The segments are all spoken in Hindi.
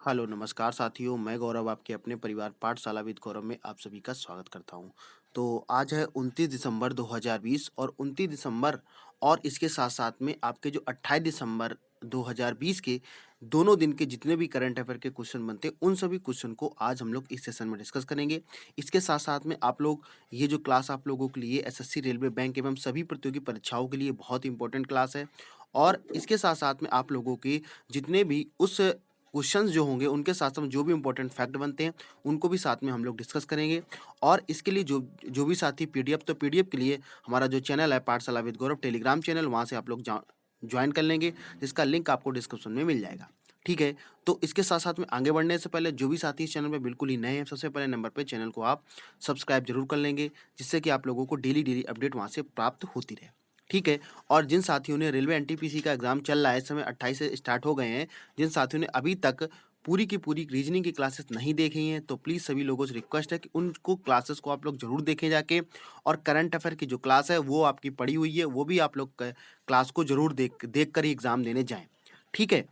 हेलो नमस्कार साथियों, मैं गौरव आपके अपने परिवार पाठशाला विद गौरव में आप सभी का स्वागत करता हूँ। तो आज है 29 दिसंबर 2020 और 29 दिसंबर और इसके साथ-साथ में आपके जो 28 दिसंबर 2020 के दोनों दिन के जितने भी करंट अफेयर के क्वेश्चन बनते हैं, उन सभी क्वेश्चन को आज हम लोग इस सेशन में डिस्कस करेंगे। इसके साथ-साथ में आप लोग ये जो क्लास आप लोगों के लिए एसएससी, रेलवे, बैंक एवं सभी प्रतियोगी परीक्षाओं के लिए बहुत इंपॉर्टेंट क्लास है और इसके साथ-साथ में आप लोगों के जितने भी उस क्वेश्चंस जो होंगे उनके साथ-साथ जो भी इम्पोर्टेंट फैक्ट बनते हैं, उनको भी साथ में हम लोग डिस्कस करेंगे और इसके लिए जो जो भी साथी पीडीएफ तो पीडीएफ के लिए हमारा जो चैनल है पाठशाला विद गौरव टेलीग्राम चैनल वहाँ से आप लोग जॉइन कर लेंगे, जिसका लिंक आपको डिस्क्रिप्शन में मिल जाएगा। ठीक है? तो इसके साथ-साथ में आगे बढ़ने से पहले जो भी साथी इस चैनल पे बिल्कुल ही नए हैं, सबसे पहले नंबर पे चैनल को आप सब्सक्राइब ज़रूर कर लेंगे, जिससे कि आप लोगों को डेली अपडेट वहाँ से प्राप्त होती रहे। ठीक है? और जिन साथियों ने रेलवे एनटीपीसी का एग्ज़ाम चल रहा है, इस समय 28 से स्टार्ट हो गए हैं, जिन साथियों ने अभी तक पूरी की पूरी रीजनिंग की क्लासेस नहीं देखी हैं, तो प्लीज़ सभी लोगों से रिक्वेस्ट है कि उनको क्लासेस को आप लोग ज़रूर देखें जाके और करंट अफेयर की जो क्लास है, वो आपकी पड़ी हुई है, वो भी आप लोग क क्लास को ज़रूर देख कर ही एग्ज़ाम देने जाएँ। ठीक है?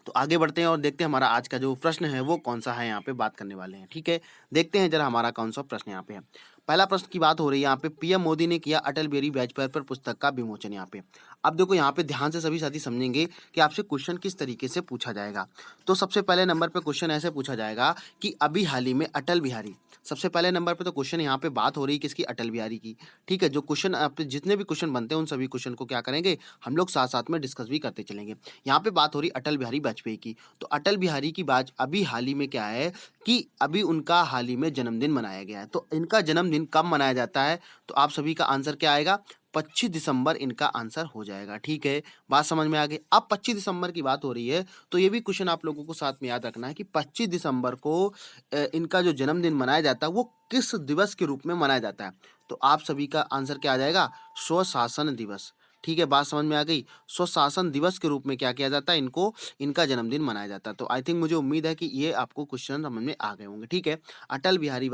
तो आगे बढ़ते हैं और देखते हैं हमारा आज का जो प्रश्न है वो कौन-सा है यहाँ पे बात करने वाले हैं, ठीक है? देखते हैं ज़रा हमारा कौन-सा प्रश्न यहाँ पे है। पहला प्रश्न की बात हो रही है यहाँ पे पीएम मोदी ने किया अटल बिहारी वाजपेयी पर पुस्तक का विमोचन यहाँ पे। अब देखो यहाँ पे ध्यान से सभी साथी समझेंगे कि आपसे क्वेश्चन किस तरीके से पूछा जाएगा। तो सबसे पहले नंबर पे क्वेश्चन ऐसे पूछा जाएगा कि अभी हाल ही में अटल बिहारी सबसे पहले नंबर पे तो क्वेश्चन यहाँ पे बात हो रही है किसकी अटल बिहारी की, ठीक है? जो क्वेश्चन आपके जितने भी क्वेश्चन बनते हैं उन सभी क्वेश्चन को क्या करेंगे हम लोग साथ-साथ में डिस्कस भी करते चलेंगे। यहाँ पे बात हो रही अटल बिहारी वाजपेयी की। तो अटल बिहारी की बात अभी हाल ही में क्या है कि अभी उनका हाल ही में जन्मदिन मनाया गया है। तो इनका जन्मदिन कब मनाया जाता है? तो आप सभी का आंसर क्या आएगा? 25 दिसंबर इनका आंसर हो जाएगा, ठीक है? बात समझ में आ गई? अब 25 दिसंबर की बात हो रही है, तो ये भी क्वेश्चन आप लोगों को साथ में याद रखना है कि 25 दिसंबर को इनका जो जन्मदिन मनाया जाता है, वो किस दिवस के रूप में मनाया जाता है? तो आप सभी का आंसर क्या आ जाएगा? स्वशासन दिवस। ठीक है, बात समझ में आ गई? स्वशासन दिवस के रूप में क्या किया जाता है इनको इनका जन्मदिन मनाया जाता है। तो आई थिंक मुझे उम्मीद है कि ये आपको क्वेश्चन समझ में आ गए होंगे, ठीक है? अटल बिहारी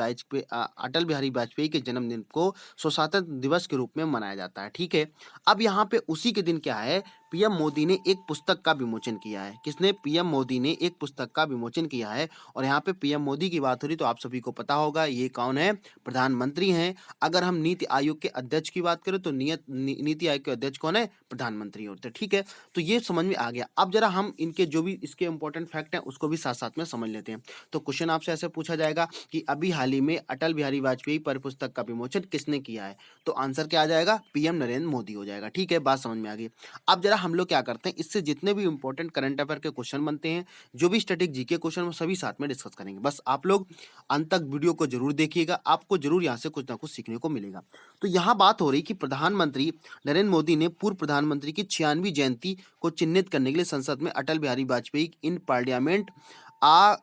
वाजपेयी के जन्मदिन को स्वतंत्रता दिवस के रूप में मनाया जाता है, ठीक है? अब यहाँ पे उसी के दिन क्या है, पीएम मोदी ने एक पुस्तक का विमोचन किया है। किसने? पीएम मोदी ने एक पुस्तक का विमोचन किया है और यहाँ पे पीएम मोदी की बात हो रही तो आप सभी को पता होगा ये कौन है? प्रधानमंत्री हैं। अगर हम नीति आयोग के अध्यक्ष की बात करें तो नीति आयोग के अध्यक्ष कौन है? प्रधानमंत्री होते हैं, ठीक है? तो ये समझ में आ गया। अब जरा हम इनके जो भी इसके इंपॉर्टेंट फैक्ट हैं उसको भी साथ-साथ में समझ लेते हैं। तो क्वेश्चन आपसे ऐसे पूछा जाएगा कि अभी हाल ही में अटल बिहारी वाजपेयी पर पुस्तक का विमोचन किसने किया है? तो आंसर क्या आ जाएगा? पीएम नरेंद्र मोदी हो जाएगा, ठीक है? बात समझ में आ गई। अब जरा हम लोग क्या करते हैं इससे जितने भी इंपॉर्टेंट करंट अफेयर के क्वेश्चन बनते हैं, जो भी स्टैटिक जीके क्वेश्चन वो सभी साथ में डिस्कस करेंगे। बस आप लोग अंत तक वीडियो को जरूर देखिएगा, आपको जरूर यहाँ से कुछ ना कुछ सीखने को मिलेगा। तो यहाँ बात हो रही कि प्रधानमंत्री नरेंद्र मोदी ने पूर्व प्रधानमंत्री की 96वीं जयंती को चिन्हित करने के लिए संसद में Atal Bihari Vajpayee in parliament a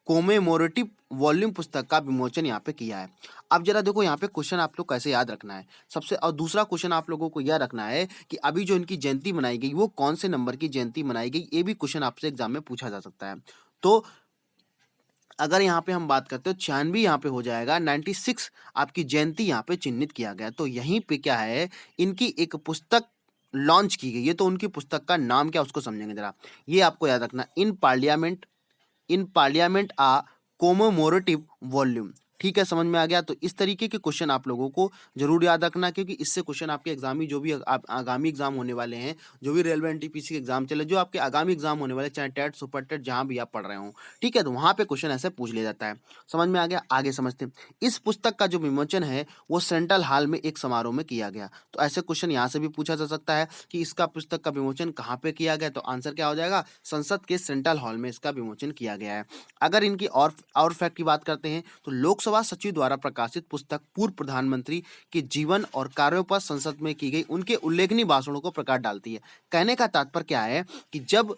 commemorative volume पुस्तक का विमोचन यहाँ पे किया है। अब जरा देखो यहाँ पे क्वेश्चन आप लोग कैसे याद रखना है। सबसे और दूसरा क्वेश्चन आप लोगों को यह रखना है कि अभी जो इनकी जयंती मनाई गई वो कौन से नंबर की जयंती मनाई गई, ये भी क्वेश्चन आपसे एग्जाम में पूछा जा सकता है। तो अगर यहाँ पे हम बात करते हो 96 यहाँ पे हो जाएगा, 96 आपकी जयंती यहाँ पे चिन्हित किया गया। तो यहीं पे क्या है, इनकी एक पुस्तक लॉन्च की गई है, तो उनकी पुस्तक का नाम क्या उसको समझेंगे जरा। ये आपको याद रखना, इन पार्लियामेंट कोमोमोरेटिव वॉल्यूम, ठीक है? समझ में आ गया? तो इस तरीके के क्वेश्चन आप लोगों को जरूर याद रखना, क्योंकि इससे क्वेश्चन आपके एग्जामी जो भी आगामी एग्जाम होने वाले हैं, जो भी रेलवे एनटीपीसी के एग्जाम चले, जो आपके आगामी एग्जाम होने वाले, चाहे टेट सुपर टेट जहां भी आप पढ़ रहे हो, ठीक है? तो वहां पे क्वेश्चन ऐसे पूछ लिया जाता है। समझ में आ गया? आगे समझते हैं। इस पुस्तक का जो विमोचन है वो सेंट्रल हॉल में एक समारोह में किया गया। तो ऐसे क्वेश्चन यहाँ से भी पूछा जा सकता है कि इसका पुस्तक का विमोचन कहाँ पे किया गया, तो आंसर क्या हो जाएगा? संसद के सेंट्रल हॉल में इसका विमोचन किया गया है। अगर इनकी और फैक्ट की बात करते हैं तो लोकसभा सचिव द्वारा प्रकाशित पुस्तक पूर्व प्रधानमंत्री के जीवन और कार्यों पर संसद में की गई उनके उल्लेखनीय भाषणों को प्रकाश डालती है। कहने का तात्पर्य क्या है कि जब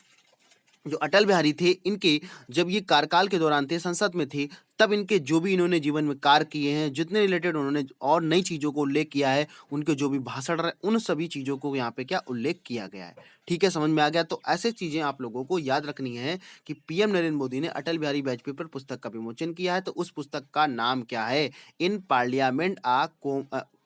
जो अटल बिहारी थे इनके जब ये कार्यकाल के दौरान थे, संसद में थे, तब इनके जो भी इन्होंने जीवन में कार्य किए हैं, जितने रिलेटेड उन्होंने और नई चीज़ों को उल्लेख किया है, उनके जो भी भाषण रहे, उन सभी चीज़ों को यहाँ पे क्या उल्लेख किया गया है। ठीक है, समझ में आ गया? तो ऐसे चीज़ें आप लोगों को याद रखनी है कि पीएम नरेंद्र मोदी ने अटल बिहारी वाजपेयी पर पुस्तक का विमोचन किया है, तो उस पुस्तक का नाम क्या है? In parliament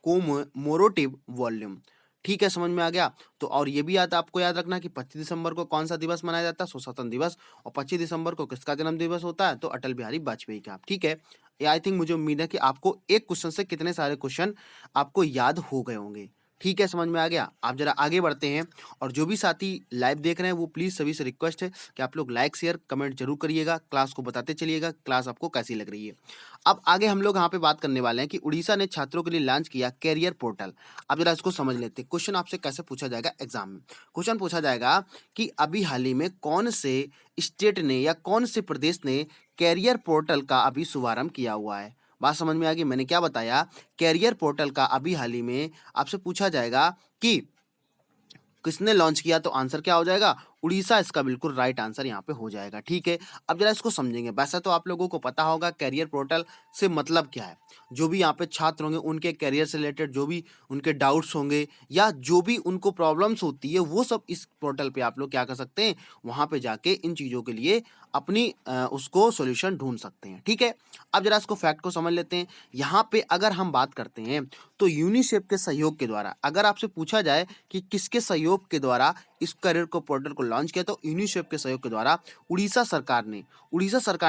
commemorative volume. ठीक है, समझ में आ गया। तो और ये भी आपको याद रखना कि 25 दिसंबर को कौन सा दिवस मनाया जाता है, स्वतंत्रता दिवस। और 25 दिसंबर को किसका जन्म दिवस होता है, तो अटल बिहारी वाजपेयी का। ठीक है, ये आई थिंक मुझे उम्मीद है कि आपको एक क्वेश्चन से कितने सारे क्वेश्चन आपको याद हो गए होंगे। ठीक है, समझ में आ गया। आप जरा आगे बढ़ते हैं, और जो भी साथी लाइव देख रहे हैं वो प्लीज सभी से रिक्वेस्ट है कि आप लोग लाइक शेयर कमेंट जरूर करिएगा, क्लास को बताते चलिएगा क्लास आपको कैसी लग रही है। अब आगे हम लोग यहाँ पे बात करने वाले हैं कि उड़ीसा ने छात्रों के लिए लॉन्च किया कैरियर पोर्टल। अब जरा इसको समझ लेते हैं। क्वेश्चन आपसे कैसे पूछा जाएगा एग्जाम में। क्वेश्चन पूछा जाएगा कि अभी हाल ही में कौन से स्टेट ने या कौन से प्रदेश ने कैरियर पोर्टल का अभी शुभारंभ किया हुआ है। बात समझ में आ गई, मैंने क्या बताया। कैरियर पोर्टल का अभी हाल ही में आपसे पूछा जाएगा कि किसने लॉन्च किया, तो आंसर क्या हो जाएगा, उड़ीसा इसका बिल्कुल राइट आंसर यहाँ पे हो जाएगा। ठीक है, अब जरा इसको समझेंगे। वैसे तो आप लोगों को पता होगा कैरियर पोर्टल से मतलब क्या है। जो भी यहाँ पे छात्र होंगे उनके कैरियर से रिलेटेड जो भी उनके डाउट्स होंगे या जो भी उनको प्रॉब्लम्स होती है वो सब इस पोर्टल पे आप लोग क्या कर सकते हैं, वहाँ पे जाके इन चीज़ों के लिए अपनी उसको सॉल्यूशन ढूंढ सकते हैं। ठीक है, अब जरा इसको फैक्ट को समझ लेते हैं। यहाँ पे अगर हम बात करते हैं तो यूनिसेफ के सहयोग के द्वारा, अगर आपसे पूछा जाए कि किसके सहयोग के द्वारा इस करियर को पोर्टल को लॉन्च किया, तो यूनिसेफ के सहयोग के द्वारा उड़ीसा सरकार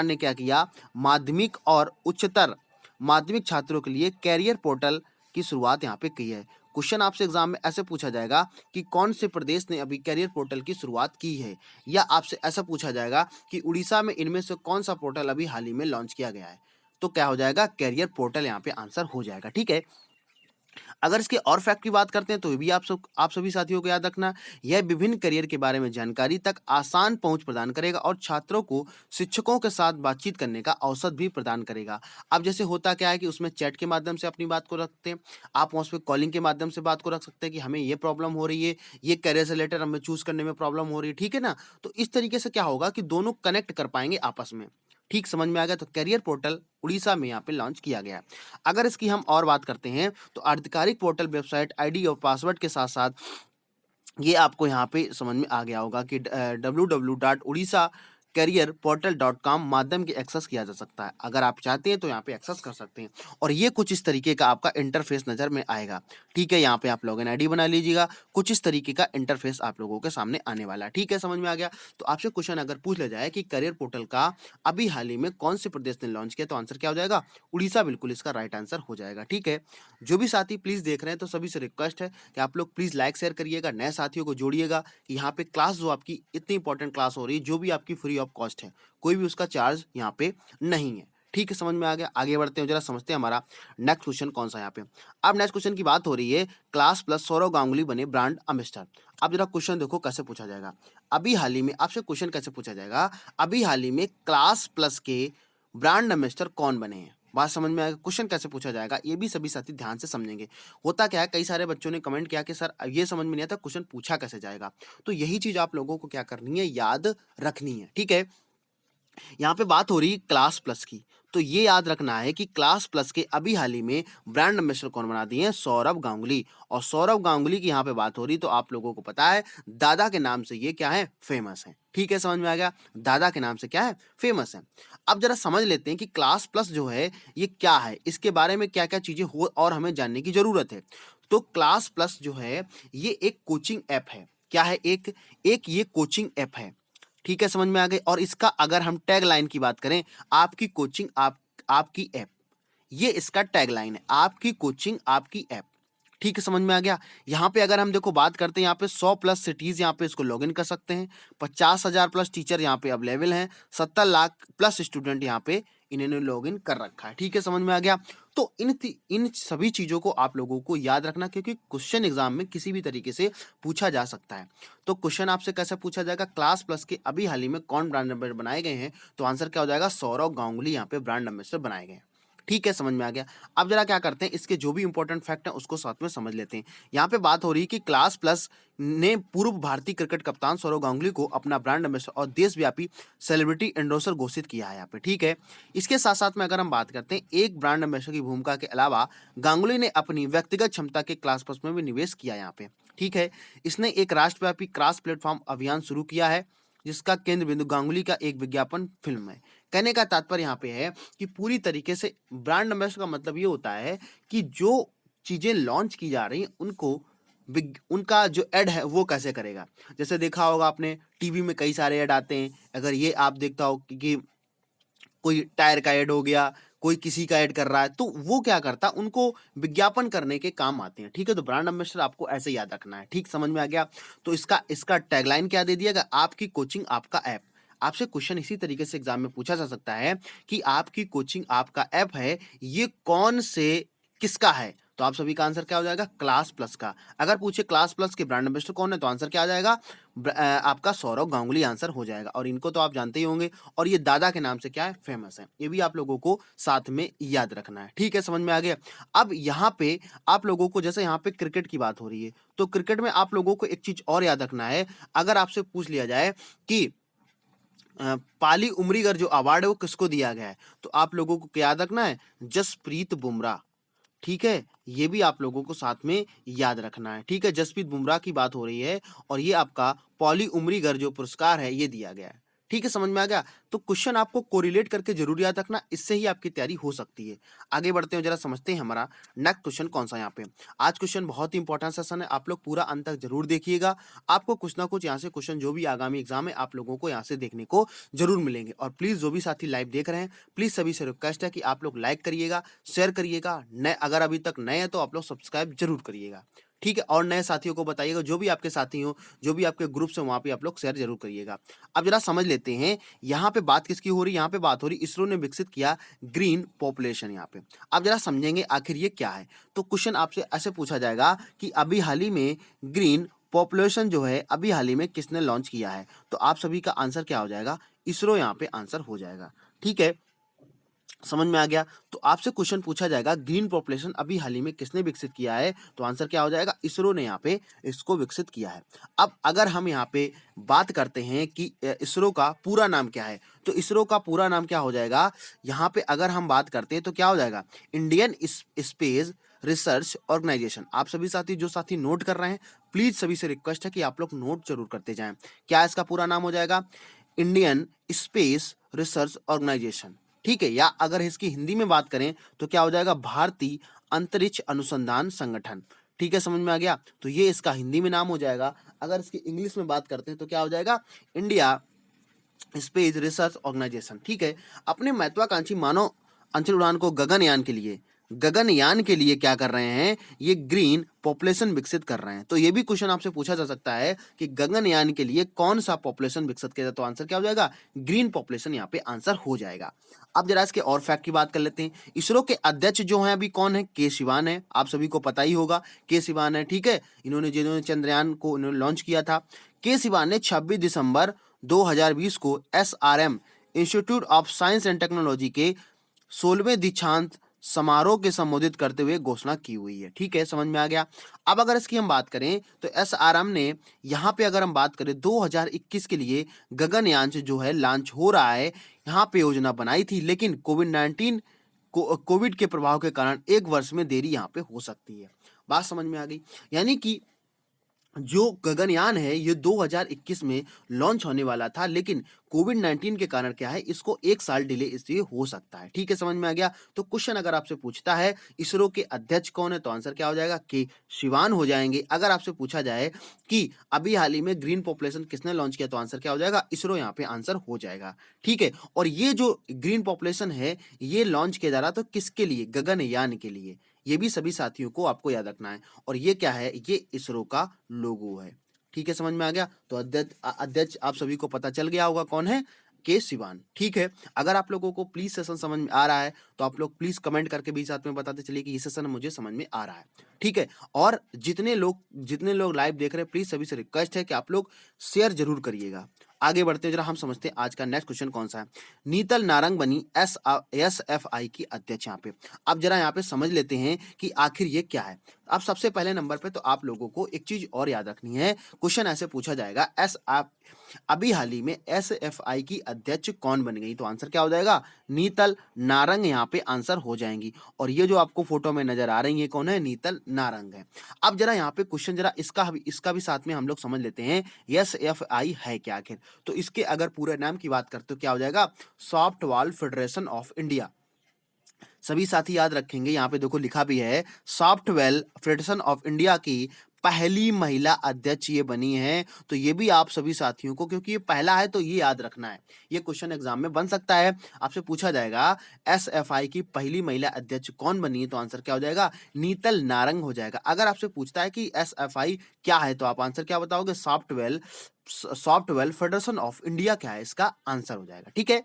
ने क्या किया, माध्यमिक और उच्चतर माध्यमिक छात्रों के लिए कैरियर पोर्टल की शुरुआत यहाँ पे की है। क्वेश्चन आपसे एग्जाम में ऐसे पूछा जाएगा कि कौन से प्रदेश ने अभी कैरियर पोर्टल की शुरुआत की है, या आपसे ऐसा पूछा जाएगा कि उड़ीसा में इनमें से कौन सा पोर्टल अभी हाल ही में लॉन्च किया गया है, तो क्या हो जाएगा, कैरियर पोर्टल यहाँ पे आंसर हो जाएगा। ठीक है, अगर इसके और फैक्ट की बात करते हैं तो ये भी आप सभी साथियों को याद रखना। यह विभिन्न करियर के बारे में जानकारी तक आसान पहुंच प्रदान करेगा और छात्रों को शिक्षकों के साथ बातचीत करने का अवसर भी प्रदान करेगा। अब जैसे होता क्या है कि उसमें चैट के माध्यम से अपनी बात को रखते हैं, आप उस पर कॉलिंग के माध्यम से बात को रख सकते हैं कि हमें ये प्रॉब्लम हो रही है, ये करियर से रिलेटेड हमें चूज करने में प्रॉब्लम हो रही है। ठीक है ना, तो इस तरीके से क्या होगा कि दोनों कनेक्ट कर पाएंगे आपस में। ठीक समझ में आ गया। तो कैरियर पोर्टल उड़ीसा में यहाँ पे लॉन्च किया गया है। अगर इसकी हम और बात करते हैं तो आधिकारिक पोर्टल वेबसाइट आईडी और पासवर्ड के साथ साथ ये आपको यहाँ पे समझ में आ गया होगा कि www.odisha-career-portal.com माध्यम के एक्सेस किया जा सकता है। अगर आप चाहते हैं तो यहाँ पे एक्सेस कर सकते हैं, और ये कुछ इस तरीके का आपका इंटरफेस नजर में आएगा। ठीक है, यहाँ पे आप लॉगिन आईडी बना लीजिएगा, कुछ इस तरीके का इंटरफेस आप लोगों के सामने आने वाला है। ठीक है, समझ में आ गया। तो आपसे क्वेश्चन अगर पूछ लिया जाए कि करियर पोर्टल का अभी हाल ही में कौन से प्रदेश ने लॉन्च किया, तो आंसर क्या हो जाएगा, उड़ीसा बिल्कुल इसका राइट आंसर हो जाएगा। ठीक है, जो भी साथी प्लीज देख रहे हैं तो सभी से रिक्वेस्ट है कि आप लोग प्लीज लाइक शेयर करिएगा, नए साथियों को जोड़िएगा कि यहाँ पे क्लास जो आपकी इतनी इंपॉर्टेंट क्लास हो रही है, जो भी आपकी फ्री ऑफ कॉस्ट है, कोई भी उसका चार्ज यहाँ पे नहीं है। ठीक है, समझ में आ गया। आगे बढ़ते हैं, जरा समझते हैं हमारा नेक्स्ट क्वेश्चन कौन सा यहाँ पे। अब नेक्स्ट क्वेश्चन की बात हो रही है, क्लास प्लस सौरव गांगुली बने ब्रांड एम्बेसडर। अब जरा क्वेश्चन देखो कैसे पूछा जाएगा। अभी हाल ही में आपसे क्वेश्चन कैसे पूछा जाएगा, अभी हाल ही में क्लास प्लस के ब्रांड एम्बेसडर कौन बने हैं। बात समझ में आएगा, क्वेश्चन कैसे पूछा जाएगा ये भी सभी साथी ध्यान से समझेंगे। होता क्या है, कई सारे बच्चों ने कमेंट किया कि सर ये समझ में नहीं आता क्वेश्चन पूछा कैसे जाएगा, तो यही चीज आप लोगों को क्या करनी है, याद रखनी है। ठीक है, यहाँ पे बात हो रही है क्लास प्लस की, तो ये याद रखना है कि क्लास प्लस के अभी हाल ही में ब्रांड एम्बेसडर कौन बना दिए हैं, सौरभ गांगुली। और सौरभ गांगुली की यहाँ पे बात हो रही, तो आप लोगों को पता है दादा के नाम से ये क्या है, फेमस है। ठीक है, समझ में आ गया, दादा के नाम से क्या है, फेमस है। अब जरा समझ लेते हैं कि क्लास प्लस जो है ये क्या है, इसके बारे में क्या क्या चीजें हो और हमें जानने की जरूरत है। तो क्लास प्लस जो है ये एक कोचिंग ऐप है। क्या है, एक एक ये कोचिंग ऐप है। ठीक है, समझ में आ गई। और इसका अगर हम टैग लाइन की बात करें, आपकी कोचिंग आपकी ऐप, ये इसका टैग लाइन है, आपकी कोचिंग आपकी ऐप। ठीक है, समझ में आ गया। यहाँ पे अगर हम देखो बात करते हैं, यहाँ पे 100 प्लस सिटीज यहाँ पे इसको लॉगिन कर सकते हैं, 50,000 प्लस टीचर यहाँ पे अवेलेबल हैं, 70 लाख प्लस स्टूडेंट यहाँ पे इन्होंने लॉगिन कर रखा है। ठीक है, समझ में आ गया। तो इन सभी चीजों को आप लोगों को याद रखना, क्योंकि क्वेश्चन एग्जाम में किसी भी तरीके से पूछा जा सकता है। तो क्वेश्चन आपसे कैसे पूछा जाएगा, क्लास प्लस के अभी हाल ही में कौन ब्रांड एम्बेसडर बनाए गए हैं, तो आंसर क्या हो जाएगा, सौरव गांगुली यहाँ पे ब्रांड एम्बेसडर बनाए गए हैं। ठीक है, समझ में आ गया। अब जरा क्या करते हैं, इसके जो भी इंपॉर्टेंट फैक्ट है उसको साथ में समझ लेते हैं। यहाँ पे बात हो रही है कि क्लास प्लस ने पूर्व भारतीय क्रिकेट कप्तान सौरव गांगुली को अपना ब्रांड एम्बेसडर और देशव्यापी सेलिब्रिटी एंडोसर घोषित किया है यहाँ पे। ठीक है, इसके साथ साथ में अगर हम बात करते हैं, एक ब्रांड एम्बेसडर की भूमिका के अलावा गांगुली ने अपनी व्यक्तिगत क्षमता के क्लास प्लस में भी निवेश किया यहाँ पे। ठीक है, इसने एक राष्ट्रव्यापी क्रॉस प्लेटफॉर्म अभियान शुरू किया है, जिसका केंद्र बिंदु गांगुली का एक विज्ञापन फिल्म है। कहने का तात्पर्य यहाँ पे है कि पूरी तरीके से ब्रांड एम्बेसडर का मतलब ये होता है कि जो चीजें लॉन्च की जा रही हैं उनको उनका जो ऐड है वो कैसे करेगा। जैसे देखा होगा आपने टीवी में कई सारे ऐड आते हैं, अगर ये आप देखता हो कि कोई टायर का ऐड हो गया, कोई किसी का ऐड कर रहा है, तो वो क्या करता है, उनको विज्ञापन करने के काम आते हैं। ठीक है, तो ब्रांड एम्बेसडर आपको ऐसे याद रखना है। ठीक, समझ में आ गया। तो इसका इसका टैगलाइन क्या दे दिया, आपकी कोचिंग आपका ऐप। आपसे क्वेश्चन इसी तरीके से एग्जाम में पूछा जा सकता है कि आपकी कोचिंग आपका ऐप है, ये कौन से किसका है। तो आप सभी का आंसर क्या हो जाएगा, क्लास प्लस का। अगर पूछे क्लास प्लस के ब्रांड एम्बेसडर कौन है, तो आंसर क्या आ जाएगा, आपका सौरव गांगुली आंसर हो जाएगा। और इनको तो आप जानते ही होंगे, और ये दादा के नाम से क्या है, फेमस है। ये भी आप लोगों को साथ में याद रखना है। ठीक है, समझ में आ गया। अब यहाँ पे आप लोगों को, जैसे यहाँ पे क्रिकेट की बात हो रही है, तो क्रिकेट में आप लोगों को एक चीज और याद रखना है। अगर आपसे पूछ लिया जाए कि पाली उमरीगर जो अवार्ड है वो किसको दिया गया है, तो आप लोगों को क्या याद रखना है, जसप्रीत बुमराह। ठीक है, ये भी आप लोगों को साथ में याद रखना है। ठीक है, जसप्रीत बुमराह की बात हो रही है, और ये आपका पॉली उमरीगर जो पुरस्कार है ये दिया गया है। ठीक है, समझ में आ गया। तो क्वेश्चन आपको कोरिलेट करके जरूर याद रखना, इससे ही आपकी तैयारी हो सकती है। आगे बढ़ते हैं, जरा समझते हैं हमारा नेक्स्ट क्वेश्चन कौन सा यहाँ पे। आज क्वेश्चन बहुत ही इंपॉर्टेंट सेशन है, आप लोग पूरा अंत तक जरूर देखिएगा। आपको कुछ ना कुछ यहाँ से क्वेश्चन जो भी आगामी एग्जाम है आप लोगों को यहाँ से देखने को जरूर मिलेंगे। और प्लीज जो भी साथी लाइव देख रहे हैं, प्लीज सभी से रिक्वेस्ट है कि आप लोग लाइक करिएगा, शेयर करिएगा, नए अगर अभी तक नए हैं तो आप लोग सब्सक्राइब जरूर करिएगा। ठीक है, और नए साथियों को बताइएगा, जो भी आपके साथी हो, जो भी आपके ग्रुप्स हैं, वहां पे आप लोग शेयर जरूर करिएगा। अब जरा समझ लेते हैं, यहाँ पे बात किसकी हो रही है, यहाँ पे बात हो रही इसरो ने विकसित किया ग्रीन पॉपुलेशन। यहाँ पे आप जरा समझेंगे आखिर ये क्या है। तो क्वेश्चन आपसे ऐसे पूछा जाएगा कि अभी हाल ही में ग्रीन पॉपुलेशन जो है अभी हाल ही में किसने लॉन्च किया है, तो आप सभी का आंसर क्या हो जाएगा, इसरो यहाँ पे आंसर हो जाएगा। ठीक है, समझ में आ गया। तो आपसे क्वेश्चन पूछा जाएगा ग्रीन पॉपुलेशन अभी हाल ही में किसने विकसित किया है, तो आंसर क्या हो जाएगा, इसरो ने यहाँ पे इसको विकसित किया है। अब अगर हम यहाँ पे बात करते हैं कि इसरो का पूरा नाम क्या है, तो इसरो का पूरा नाम क्या हो जाएगा, यहाँ पे अगर हम बात करते हैं तो क्या हो जाएगा, इंडियन स्पेस रिसर्च ऑर्गेनाइजेशन। आप सभी साथी जो साथी नोट कर रहे हैं, प्लीज सभी से रिक्वेस्ट है कि आप लोग नोट जरूर करते जाएं। क्या इसका पूरा नाम हो जाएगा, इंडियन स्पेस रिसर्च ऑर्गेनाइजेशन। ठीक है, या अगर इसकी हिंदी में बात करें तो क्या हो जाएगा, भारतीय अंतरिक्ष अनुसंधान संगठन। ठीक है, समझ में आ गया। तो ये इसका हिंदी में नाम हो जाएगा। अगर इसकी इंग्लिश में बात करते हैं तो क्या हो जाएगा, इंडिया स्पेस रिसर्च ऑर्गेनाइजेशन। ठीक है, अपने महत्वाकांक्षी मानव अंचल उड़ान को गगनयान के लिए क्या कर रहे हैं, ये ग्रीन पॉपुलेशन विकसित कर रहे हैं। तो ये भी क्वेश्चन आपसे पूछा जा सकता है कि गगनयान के लिए कौन सा पॉपुलेशन विकसित किया जाए, तो आंसर क्या हो जाएगा, ग्रीन पॉपुलेशन यहाँ पे आंसर हो जाएगा। अब जरा इसके और फैक्ट की बात कर लेते हैं। इसरो के अध्यक्ष जो हैं अभी कौन है, के सिवान है। आप सभी को पता ही होगा के सिवान है। ठीक है, जिन्होंने चंद्रयान को इन्होंने लॉन्च किया था। के सिवान ने 26 दिसंबर 2020 को SRM institute of science and technology के 16वें दीक्षांत समारोह के संबोधित करते हुए घोषणा की हुई है। ठीक है, समझ में आ गया। अब अगर इसकी हम बात करें तो एसआरएम ने यहाँ पे अगर हम बात करें 2021 के लिए गगनयान जो है लॉन्च हो रहा है, यहाँ पे योजना बनाई थी, लेकिन कोविड के प्रभाव के कारण एक वर्ष में देरी यहाँ पे हो सकती है। बात समझ में आ गई। यानी कि जो गगनयान है ये 2021 में लॉन्च होने वाला था, लेकिन कोविड-19 के कारण क्या है, इसको एक साल डिले इसलिए हो सकता है। ठीक है, समझ में आ गया। तो क्वेश्चन अगर आपसे पूछता है इसरो के अध्यक्ष कौन है, तो आंसर क्या हो जाएगा, के शिवान हो जाएंगे। अगर आपसे पूछा जाए कि अभी हाल ही में ग्रीन पॉपुलेशन किसने लॉन्च किया, तो आंसर क्या हो जाएगा, इसरो यहाँ पे आंसर हो जाएगा। ठीक है, और ये जो ग्रीन पॉपुलेशन है ये लॉन्च किया जा रहा तो किसके लिए, गगनयान के लिए। ये भी सभी साथियों को आपको याद रखना है। और ये क्या है, ये इसरो का लोगो है। ठीक है, समझ में आ गया। तो अध्यक्ष आप सभी को पता चल गया होगा कौन है, के सिवान। ठीक है, अगर आप लोगों को प्लीज सेशन समझ में आ रहा है तो आप लोग प्लीज कमेंट करके भी साथ में बताते चलिए कि ये सेशन मुझे समझ में आ रहा है। ठीक है, और जितने लोग लाइव देख रहे हैं, प्लीज सभी से रिक्वेस्ट है कि आप लोग शेयर जरूर करिएगा। आगे बढ़ते हैं, जरा हम समझते हैं आज का नेक्स्ट क्वेश्चन कौन सा है। नीतल नारंग बनी SFI की अध्यक्ष। यहाँ पे अब जरा यहाँ पे समझ लेते हैं कि आखिर ये क्या है। अब सबसे पहले नंबर पे तो आप लोगों को एक चीज और याद रखनी है। क्वेश्चन ऐसे पूछा जाएगा, अभी हाल ही में SFI की अध्यक्ष कौन बन गई, तो आंसर क्या हो जाएगा, नीतल नारंग यहाँ पे आंसर हो जाएंगी। और ये जो आपको फोटो में नजर आ रही है कौन है, नीतल नारंग है। अब जरा यहाँ पे क्वेश्चन जरा इसका भी साथ में हम लोग समझ लेते हैं, SFI है क्या आखिर। तो इसके अगर पूरे नाम की बात करते तो क्या हो जाएगा, सॉफ्टबॉल फेडरेशन ऑफ इंडिया। सभी साथी याद रखेंगे, यहाँ पे देखो लिखा भी है, सॉफ्टवेल फेडरेशन ऑफ इंडिया की पहली महिला अध्यक्ष ये बनी है। तो ये भी आप सभी साथियों को, क्योंकि ये पहला है तो ये याद रखना है। ये क्वेश्चन एग्जाम में बन सकता है, आपसे पूछा जाएगा एसएफआई की पहली महिला अध्यक्ष कौन बनी है, तो आंसर क्या हो जाएगा, नीतल नारंग हो जाएगा। अगर आपसे पूछता है कि एसएफआई क्या है, तो आप आंसर क्या बताओगे, सॉफ्टवेयर फेडरेशन ऑफ इंडिया क्या है, इसका आंसर हो जाएगा। ठीक है,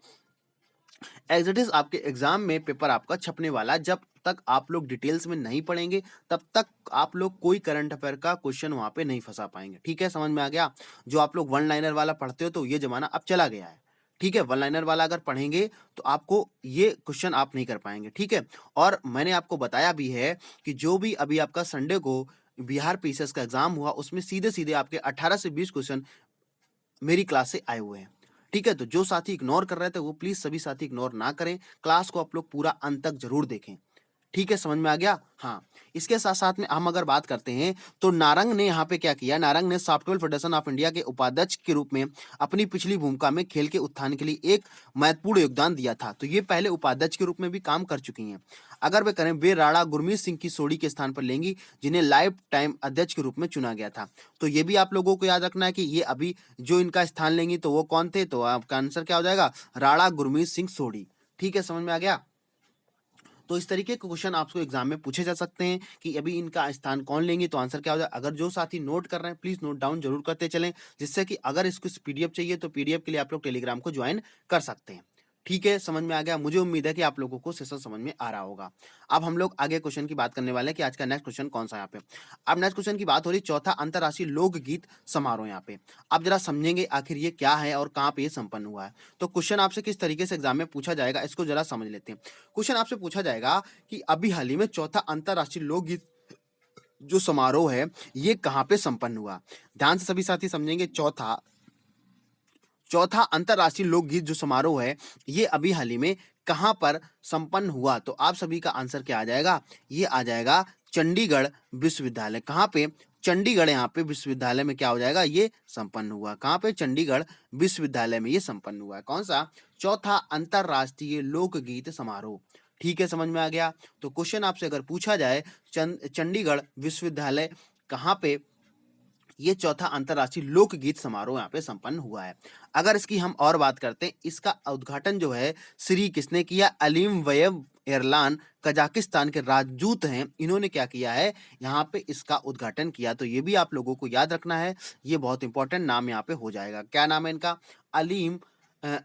एज इट इज आपके एग्जाम में पेपर आपका छपने वाला, जब तक आप लोग डिटेल्स में नहीं पढ़ेंगे तब तक आप लोग कोई करंट अफेयर का क्वेश्चन वहां पे नहीं फंसा पाएंगे। ठीक है, समझ में आ गया। जो आप लोग वन लाइनर वाला पढ़ते हो तो ये जमाना अब चला गया है। ठीक है, वन लाइनर वाला अगर पढ़ेंगे तो आपको ये क्वेश्चन आप नहीं कर पाएंगे। ठीक है, और मैंने आपको बताया भी है कि जो भी अभी आपका संडे को बिहार पीसीएस का एग्जाम हुआ, उसमें सीधे सीधे आपके 18 से 20 क्वेश्चन मेरी क्लास से आए हुए हैं। ठीक है, तो जो साथी इग्नोर कर रहे थे वो प्लीज सभी साथी इग्नोर ना करें, क्लास को आप लोग पूरा अंत तक जरूर देखें। ठीक है, समझ में आ गया। हाँ, इसके साथ साथ में हम अगर बात करते हैं तो नारंग ने यहाँ पे क्या किया, नारंग ने सॉफ्टवेयर फेडरेशन ऑफ इंडिया के उपाध्यक्ष के रूप में अपनी पिछली भूमिका में खेल के उत्थान के लिए एक महत्वपूर्ण योगदान दिया था। तो ये पहले उपाध्यक्ष के रूप में भी काम कर चुकी हैं। अगर वे करें, वे राणा गुरमीत सिंह की सोढ़ी के स्थान पर लेंगी, जिन्हें लाइफ टाइम अध्यक्ष के रूप में चुना गया था। तो ये भी आप लोगों को याद रखना है कि ये अभी जो इनका स्थान लेंगी तो वो कौन थे, तो आपका आंसर क्या हो जाएगा, राणा गुरमीत सिंह सोढ़ी। ठीक है, समझ में आ गया। तो इस तरीके के क्वेश्चन आपको एग्जाम में पूछे जा सकते हैं कि अभी इनका स्थान कौन लेंगे, तो आंसर क्या हो जाए। अगर जो साथी नोट कर रहे हैं प्लीज नोट डाउन जरूर करते चलें, जिससे कि अगर इसको पीडीएफ चाहिए तो पीडीएफ के लिए आप लोग टेलीग्राम को ज्वाइन कर सकते हैं। ठीक है, समझ में आ गया। मुझे उम्मीद है कि आप लोगों को सेशन समझ में आ रहा होगा। अब हम लोग आगे क्वेश्चन की बात करने वाले हैं कि आज का नेक्स्ट क्वेश्चन कौन सा यहाँ पे। अब नेक्स्ट क्वेश्चन की बात हो रही चौथा अंतर्राष्ट्रीय लोकगीत समारोह। यहाँ पे आप जरा समझेंगे आखिर ये क्या है और कहाँ पे ये संपन्न हुआ है। तो क्वेश्चन आपसे किस तरीके से एग्जाम में पूछा जाएगा, इसको जरा समझ लेते हैं। क्वेश्चन आपसे पूछा जाएगा कि अभी हाल ही में चौथा अंतर्राष्ट्रीय लोकगीत जो समारोह है ये कहाँ पे संपन्न हुआ। ध्यान से सभी साथी समझेंगे। चौथा अंतर्राष्ट्रीय लोकगीत जो समारोह है ये अभी हाल ही में कहां पर संपन्न हुआ, तो आप सभी का आंसर क्या आ जाएगा, ये आ जाएगा चंडीगढ़ विश्वविद्यालय। कहां पे, चंडीगढ़ यहाँ पे विश्वविद्यालय में क्या हो जाएगा, ये संपन्न हुआ। कहां पे, चंडीगढ़ विश्वविद्यालय में ये संपन्न हुआ है। कौन सा, चौथा अंतर्राष्ट्रीय लोकगीत समारोह। ठीक है, समझ में आ गया। तो क्वेश्चन आपसे अगर पूछा जाए चंडीगढ़ विश्वविद्यालय कहां पे ये चौथा अंतर्राष्ट्रीय लोकगीत समारोह यहाँ पे संपन्न हुआ है। अगर इसकी हम और बात करते हैं, इसका उद्घाटन जो है श्री किसने किया, अलीमवयव एरलान कजाकिस्तान के राजदूत हैं, इन्होंने क्या किया है, यहाँ पे इसका उद्घाटन किया। तो ये भी आप लोगों को याद रखना है, ये बहुत इंपॉर्टेंट नाम यहाँ पे हो जाएगा। क्या नाम है इनका,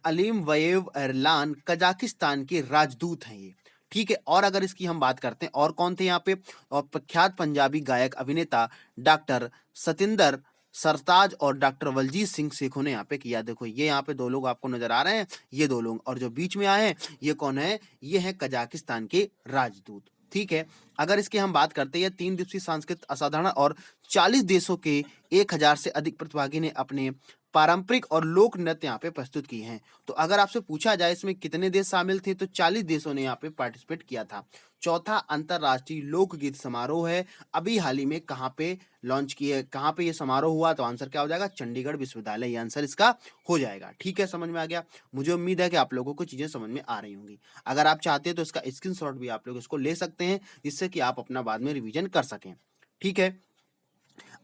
अलीमवयव एरलान कजाकिस्तान के राजदूत हैं ये। ठीक है, और अगर इसकी हम बात करते हैं और कौन थे यहाँ पे, और प्रख्यात पंजाबी गायक अभिनेता डॉक्टर सतिंदर सरताज और डॉक्टर बलजीत सिंह सेखों ने यहाँ पे किया। देखो ये यहाँ पे दो लोग आपको नजर आ रहे हैं, ये दो लोग, और जो बीच में आए हैं ये कौन है, ये है कजाकिस्तान के राजदूत। ठीक है, अगर इसकी हम बात करते हैं, 3 दिवसीय सांस्कृतिक असाधारण और 40 देशों के 1000 से अधिक प्रतिभागी ने अपने पारंपरिक और लोक नृत्य यहाँ पे प्रस्तुत किए हैं। तो अगर आपसे पूछा जाए इसमें कितने देश शामिल थे, तो 40 देशों ने यहाँ पे पार्टिसिपेट किया था। चौथा अंतरराष्ट्रीय लोकगीत समारोह है, अभी हाल ही में कहाँ पे लॉन्च किए, कहाँ पे ये समारोह हुआ, तो आंसर क्या हो जाएगा, चंडीगढ़ विश्वविद्यालय, ये आंसर इसका हो जाएगा। ठीक है, समझ में आ गया। मुझे उम्मीद है कि आप लोगों को चीजें समझ में आ रही होंगी। अगर आप चाहते हैं तो इसका स्क्रीनशॉट भी आप लोग इसको ले सकते हैं, जिससे कि आप अपना बाद में रिविजन कर सकें। ठीक है,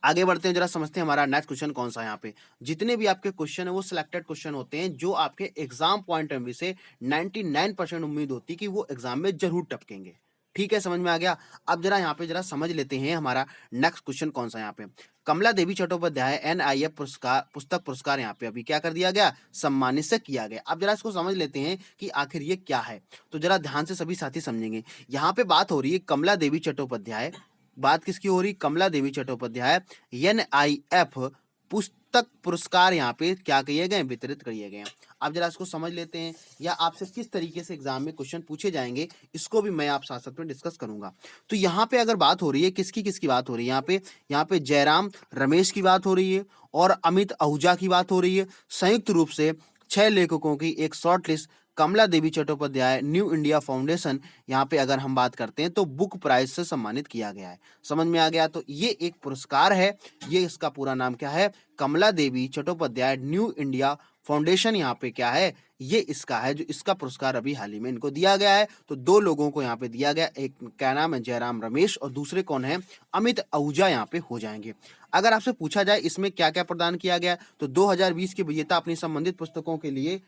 आगे बढ़ते हैं, जरा समझते हैं हमारा नेक्स्ट क्वेश्चन कौन सा है। यहाँ पे जितने भी आपके क्वेश्चन है वो सिलेक्टेड क्वेश्चन होते हैं, जो आपके एग्जाम पॉइंट ऑफ व्यू से 99% उम्मीद होती है कि वो एग्जाम में जरूर टपकेंगे। ठीक है, समझ में आ गया। अब जरा यहाँ पे जरा समझ लेते हैं हमारा नेक्स्ट क्वेश्चन कौन सा है। यहाँ पे कमला देवी चट्टोपाध्याय NIF पुरस्कार, पुस्तक पुरस्कार यहाँ पे अभी क्या कर दिया गया, सम्मानित से किया गया। अब जरा इसको समझ लेते हैं कि आखिर ये क्या है। तो जरा ध्यान से सभी साथी समझेंगे। यहाँ पे बात हो रही है कमला देवी चट्टोपाध्याय, बात किसकी हो रही, कमला देवी चट्टोपाध्याय NIF पुस्तक पुरस्कार यहाँ पे क्या किए गए, वितरित किए गए। अब जरा इसको समझ लेते हैं, या आपसे किस तरीके से एग्जाम में क्वेश्चन पूछे जाएंगे, इसको भी मैं आप साथ साथ में डिस्कस करूंगा। तो यहाँ पे अगर बात हो रही है किसकी किसकी बात हो रही है, यहाँ पे जयराम रमेश की बात हो रही है और अमित आहूजा की बात हो रही है। संयुक्त रूप से 6 लेखकों की एक शॉर्ट लिस्ट कमला देवी चट्टोपाध्याय न्यू इंडिया फाउंडेशन यहाँ पे अगर हम बात करते हैं तो बुक प्राइज से सम्मानित किया गया है। समझ में आ गया। तो ये एक पुरस्कार है, ये इसका पूरा नाम क्या है, कमला देवी चट्टोपाध्याय न्यू इंडिया फाउंडेशन यहाँ पे क्या है, ये इसका है, जो इसका पुरस्कार अभी हाल ही में इनको दिया गया है। तो दो लोगों को यहाँ पे दिया गया, एक क्या नाम है, जयराम रमेश, और दूसरे कौन है, अमित आहूजा यहाँ पे हो जाएंगे। अगर आपसे पूछा जाए इसमें क्या क्या प्रदान किया गया, तो 2020 के विजेता अपनी संबंधित पुस्तकों के लिए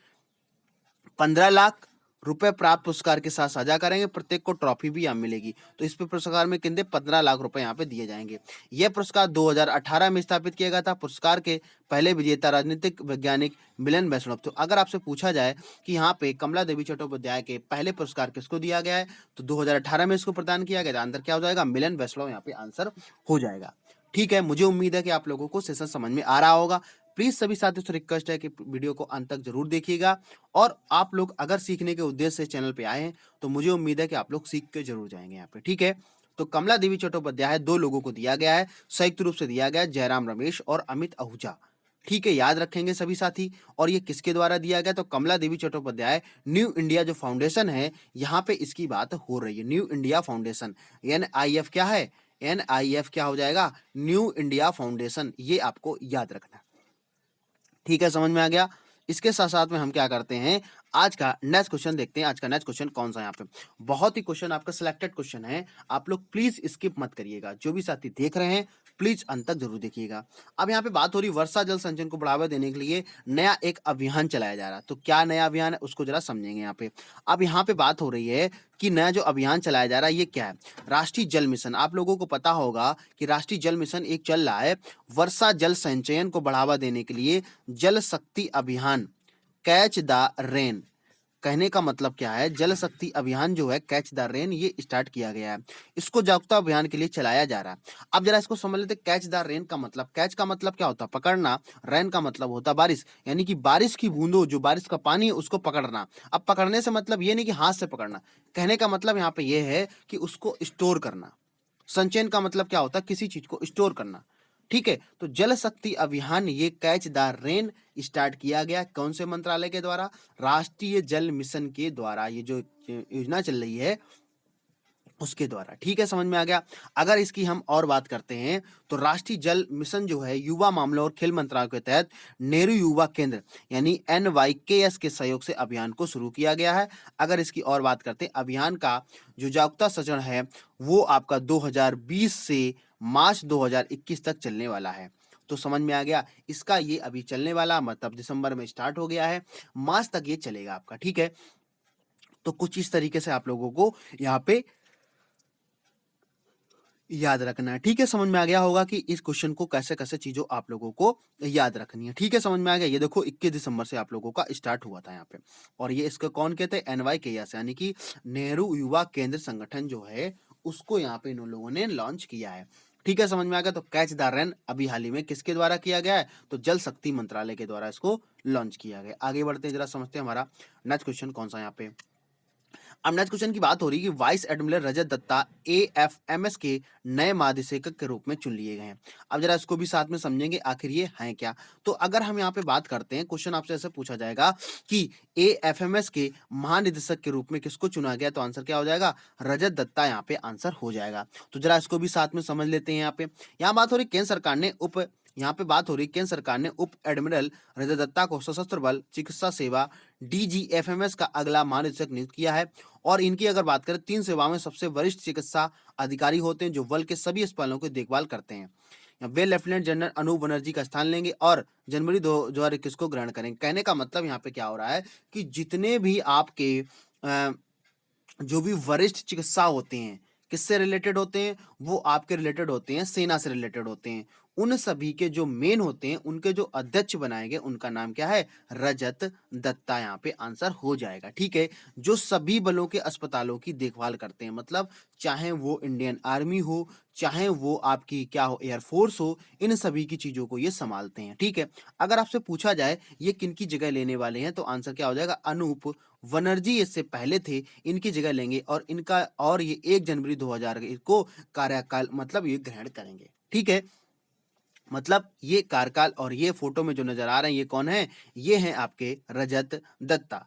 15 लाख रुपए प्राप्त पुरस्कार के साथ साझा करेंगे, प्रत्येक को ट्रॉफी भी यहाँ मिलेगी। तो इस पे पुरस्कार में कितने 15 लाख रुपए यहाँ पे दिए जाएंगे। यह पुरस्कार 2018 में स्थापित किया गया था। पुरस्कार के पहले विजेता राजनीतिक वैज्ञानिक मिलन वैष्णव। तो अगर आपसे पूछा जाए कि यहाँ पे कमला देवी चट्टोपाध्याय के पहले पुरस्कार किसको दिया गया है, तो 2018 में इसको प्रदान किया गया था। आंसर क्या हो जाएगा, मिलन वैष्णव यहाँ पे आंसर हो जाएगा। ठीक है, मुझे उम्मीद है कि आप लोगों को सेशन समझ में आ रहा होगा। प्लीज सभी साथियों से रिक्वेस्ट है कि वीडियो को अंत तक जरूर देखिएगा, और आप लोग अगर सीखने के उद्देश्य से चैनल पे आए हैं तो मुझे उम्मीद है कि आप लोग सीख के जरूर जाएंगे यहाँ पे। ठीक है, तो कमला देवी चट्टोपाध्याय दो लोगों को दिया गया है, संयुक्त रूप से दिया गया है, जयराम रमेश और अमित आहूजा। ठीक है, याद रखेंगे सभी साथी। और ये किसके द्वारा दिया गया, तो कमला देवी चट्टोपाध्याय न्यू इंडिया जो फाउंडेशन है, यहाँ पे इसकी बात हो रही है। न्यू इंडिया फाउंडेशन, NIF क्या है, NIF क्या हो जाएगा, न्यू इंडिया फाउंडेशन, ये आपको याद रखना। ठीक है, समझ में आ गया। इसके साथ साथ में हम क्या करते हैं, आज का नेक्स्ट क्वेश्चन देखते हैं। आज का नेक्स्ट क्वेश्चन कौन सा, यहाँ पे बहुत ही क्वेश्चन आपका सिलेक्टेड क्वेश्चन है, आप लोग प्लीज स्किप मत करिएगा। जो भी साथी देख रहे हैं प्लीज अंत तक जरूर देखिएगा। अब यहाँ पे बात हो रही वर्षा जल संचयन को बढ़ावा देने के लिए नया एक अभियान चलाया जा रहा है। तो क्या नया अभियान है उसको जरा समझेंगे यहाँ पे। अब यहाँ पे बात हो रही है कि नया जो अभियान चलाया जा रहा है ये क्या है, राष्ट्रीय जल मिशन। आप लोगों को पता होगा कि राष्ट्रीय जल मिशन एक चल रहा है, वर्षा जल संचयन को बढ़ावा देने के लिए जल शक्ति अभियान, कैच द रेन। कहने का मतलब क्या है, जल शक्ति अभियान जो है कैच द रेन, ये स्टार्ट किया गया है। इसको जागरूकता अभियान के लिए चलाया जा रहा है। अब जरा इसको समझ लेते, कैच द रेन का मतलब, कैच का मतलब क्या होता है, पकड़ना, रेन का मतलब होता है बारिश, यानी कि बारिश की बूंदों, जो बारिश का पानी है उसको पकड़ना। अब पकड़ने से मतलब ये नहीं कि हाथ से पकड़ना, कहने का मतलब यहाँ पे ये है कि उसको स्टोर करना। संचयन का मतलब क्या होता है, किसी चीज को स्टोर करना। ठीक है, तो जल शक्ति अभियान ये कैच द रेन स्टार्ट किया गया, कौन से मंत्रालय के द्वारा, राष्ट्रीय जल मिशन के द्वारा। ये जो योजना चल रही है उसके द्वारा। ठीक है, समझ में आ गया। अगर इसकी हम और बात करते हैं तो राष्ट्रीय जल मिशन जो है युवा मामलों और खेल मंत्रालय के तहत नेहरू युवा केंद्र यानी NYKS के सहयोग से अभियान को शुरू किया गया है। अगर इसकी और बात करते हैं, अभियान का जो जागरूकता सचरण है वो आपका 2020 से मार्च 2021 तक चलने वाला है। तो समझ में आ गया, इसका ये अभी चलने वाला, मतलब दिसंबर में स्टार्ट हो गया है, मार्च तक ये चलेगा आपका। ठीक है, तो कुछ इस तरीके से आप लोगों को यहाँ पे याद रखना है। ठीक है, समझ में आ गया होगा कि इस क्वेश्चन को कैसे कैसे चीजों आप लोगों को याद रखनी है। ठीक है, समझ में आ गया। ये देखो 21 दिसंबर से आप लोगों का स्टार्ट हुआ था यहाँ पे, और ये इसका कौन कहते हैं, NYKS यानी कि नेहरू युवा केंद्र संगठन जो है उसको यहाँ पे इन लोगों ने लॉन्च किया है। ठीक है, समझ में आ गया। तो कैच द रेन अभी हाल ही में किसके द्वारा किया गया है, तो जल शक्ति मंत्रालय के द्वारा इसको लॉन्च किया गया। आगे बढ़ते हैं, जरा समझते हैं हमारा नेक्स्ट क्वेश्चन कौन सा यहाँ पे। अब नेक्स्ट क्वेश्चन की बात हो रही है कि वाइस एडमिरल रजत दत्ता AFMS के नए महानिदेशक के रूप में चुन लिए गए हैं। अब जरा इसको भी साथ में समझेंगे आखिर ये हैं क्या। तो अगर हम यहाँ पे बात करते हैं, क्वेश्चन आपसे ऐसे पूछा जाएगा कि AFMS के महानिदेशक के रूप में किसको चुना गया, तो आंसर क्या हो जाएगा, रजत दत्ता यहाँ पे आंसर हो जाएगा। तो जरा इसको भी साथ में समझ लेते हैं। यहाँ बात हो रही केंद्र सरकार ने यहाँ पे बात हो रही केंद्र सरकार ने उप एडमिरल रजत दत्ता को सशस्त्र बल चिकित्सा सेवा DGFMS का अगला महानिदेशक नियुक्त किया है। और इनकी अगर बात करें, 3 सेवाओं में सबसे वरिष्ठ चिकित्सा अधिकारी होते हैं जो बल के सभी अस्पतालों की देखभाल करते हैं। वे लेफ्टिनेंट जनरल अनूप बनर्जी का स्थान लेंगे और जनवरी 2021 को ग्रहण करेंगे। कहने का मतलब यहाँ पे क्या हो रहा है कि जितने भी आपके जो भी वरिष्ठ चिकित्सा होते हैं, किससे रिलेटेड होते हैं, वो आपके रिलेटेड होते हैं, सेना से रिलेटेड होते हैं। उन सभी के जो मेन होते हैं, उनके जो अध्यक्ष बनाए गए, उनका नाम क्या है, रजत दत्ता यहाँ पे आंसर हो जाएगा। ठीक है, जो सभी बलों के अस्पतालों की देखभाल करते हैं, मतलब चाहे वो इंडियन आर्मी हो, चाहे वो आपकी क्या हो, एयरफोर्स हो, इन सभी की चीजों को ये संभालते हैं। ठीक है, अगर आपसे पूछा जाए ये किनकी जगह लेने वाले हैं, तो आंसर क्या हो जाएगा, अनूप बनर्जी इससे पहले थे, इनकी जगह लेंगे, और इनका और ये 1 जनवरी 2021 को कार्यकाल मतलब ये ग्रहण करेंगे। ठीक है, मतलब ये कार्यकाल, और ये फोटो में जो नजर आ रहे हैं ये कौन है, ये हैं आपके रजत दत्ता।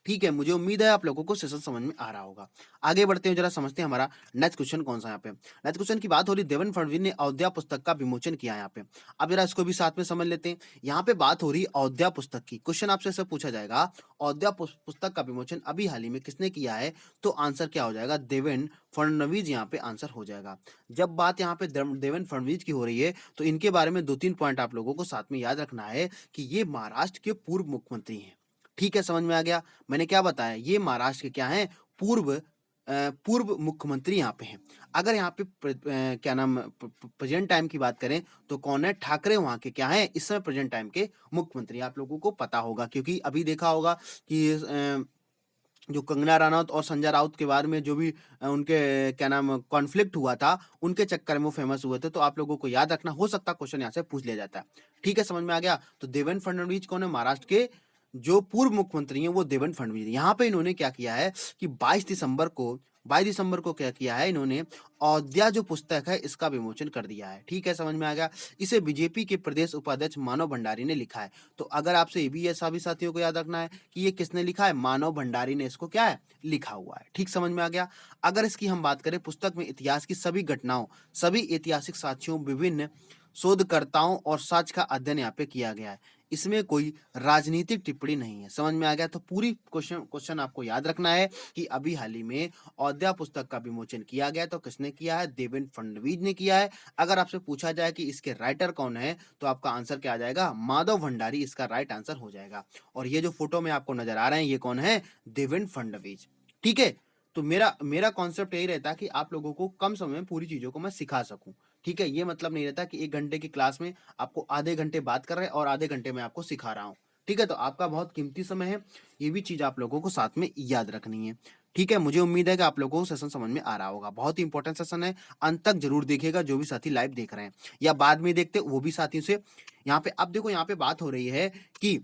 ठीक है, मुझे उम्मीद है आप लोगों को सेशन समझ में आ रहा होगा। आगे बढ़ते हैं, जरा समझते हैं हमारा नेक्स्ट क्वेश्चन कौन सा है यहाँ पे। नेक्स्ट क्वेश्चन की बात हो रही है, देवेंद्र फडणवीस ने अयोध्या पुस्तक का विमोचन किया है यहाँ पे। अब जरा इसको भी साथ में समझ लेते हैं। यहाँ पे बात हो रही है अयोध्या पुस्तक की। क्वेश्चन आपसे ऐसे पूछा जाएगा, अयोध्या पुस्तक का विमोचन अभी हाल ही में किसने किया है? तो आंसर क्या हो जाएगा? देवेंद्र फडणवीस यहाँ पे आंसर हो जाएगा। जब बात यहाँ पे देवेंद्र फडणवीस की हो रही है तो इनके बारे में 2-3 पॉइंट आप लोगों को साथ में याद रखना है कि ये महाराष्ट्र के पूर्व मुख्यमंत्री हैं। ठीक है, समझ में आ गया? मैंने क्या बताया, ये महाराष्ट्र के क्या हैं? पूर्व मुख्यमंत्री यहाँ पे हैं। अगर यहाँ पे क्या नाम प्रेजेंट टाइम की बात करें तो कौन है? ठाकरे वहाँ के क्या हैं? इस समय प्रेजेंट टाइम के मुख्यमंत्री। आप लोगों को पता होगा क्योंकि अभी देखा होगा कि जो कंगना रनौत और संजय राउत के बारे में जो भी उनके क्या नाम कॉन्फ्लिक्ट हुआ था, उनके चक्कर में वो फेमस हुए थे। तो आप लोगों को याद रखना, हो सकता क्वेश्चन यहाँ से पूछ लिया जाता है। ठीक है, समझ में आ गया? तो देवेंद्र फडणवीस कौन है? महाराष्ट्र के जो पूर्व मुख्यमंत्री हैं वो देवेंद्र फडणवीस। यहाँ पे इन्होंने क्या किया है कि 22 दिसंबर को क्या किया है इन्होंने? अयोध्या जो पुस्तक है इसका विमोचन कर दिया है। ठीक है, समझ में आ गया? इसे बीजेपी के प्रदेश उपाध्यक्ष मानव भंडारी ने लिखा है। तो अगर आपसे ये भी है सभी साथियों को याद रखना है कि ये किसने लिखा है? मानव भंडारी ने इसको क्या है? लिखा हुआ है। ठीक, समझ में आ गया? अगर इसकी हम बात करें, पुस्तक में इतिहास की सभी घटनाओं, सभी ऐतिहासिक साक्ष्यों, विभिन्न शोधकर्ताओं और साक्ष्य का अध्ययन यहाँ पे किया गया है। इसमें कोई राजनीतिक टिप्पणी नहीं है। समझ में आ गया? तो पूरी क्वेश्चन आपको याद रखना है कि अभी हाल ही में अयोध्या पुस्तक का विमोचन किया गया। तो किसने किया है? देवेंद्र फडणवीस ने किया है। अगर आपसे पूछा जाए कि इसके राइटर कौन है तो आपका आंसर क्या आ जाएगा? माधव भंडारी इसका राइट आंसर हो जाएगा। और ये जो फोटो में आपको नजर आ रहे हैं ये कौन है? देवेंद्र फडणवीस। ठीक है, तो मेरा कॉन्सेप्ट यही रहता है कि आप लोगों को कम समय में पूरी चीजों को मैं सिखा सकूं। ठीक है, ये मतलब नहीं रहता कि 1 घंटे की क्लास में आपको आधे घंटे बात कर रहे हैं और आधे घंटे में आपको सिखा रहा हूँ। ठीक है, तो आपका बहुत कीमती समय है, ये भी चीज आप लोगों को साथ में याद रखनी है। ठीक है, मुझे उम्मीद है कि आप लोगों को सेशन समझ में आ रहा होगा। बहुत ही इंपॉर्टेंट सेशन है, अंत तक जरूर देखिएगा। जो भी साथी लाइव देख रहे हैं या बाद में देखते वो भी साथियों से यहाँ पे, अब देखो यहाँ पे बात हो रही है कि